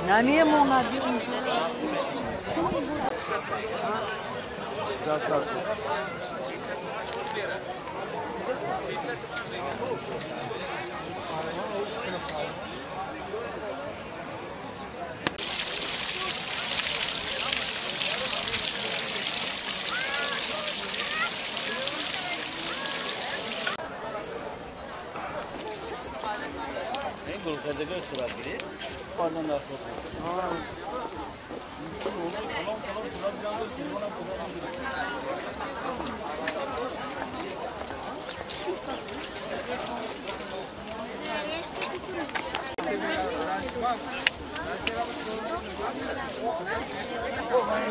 نمیه مونا بیرون Gulkadagi surat kerak. Qordan narsa.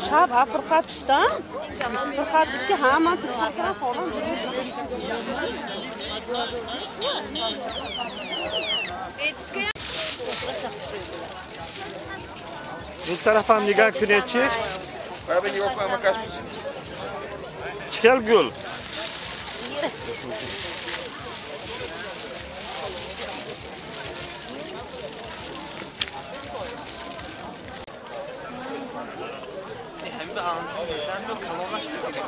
شاب فرقات بستان فرقات بسكي هامان فرقات falan Bu taraftan nigar küneçi. Ben yok ama kaç biçim. Çıkal gül. Hem de ağzını sen de kalamaş bizi.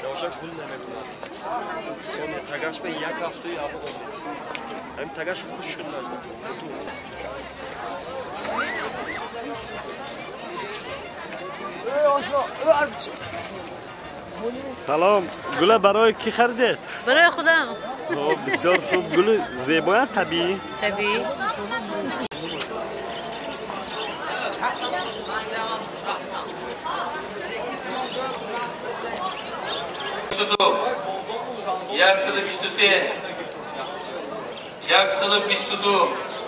Yavaşak gül demek. Sonra tagaş ve yak haftayı yapalım. Hem tagaş kuşunlar. سلام گل برای کی خریدید؟ برای خودم بسیار خوب گل زیبا طبیعی طبیعی Як сили 23, як сили 22.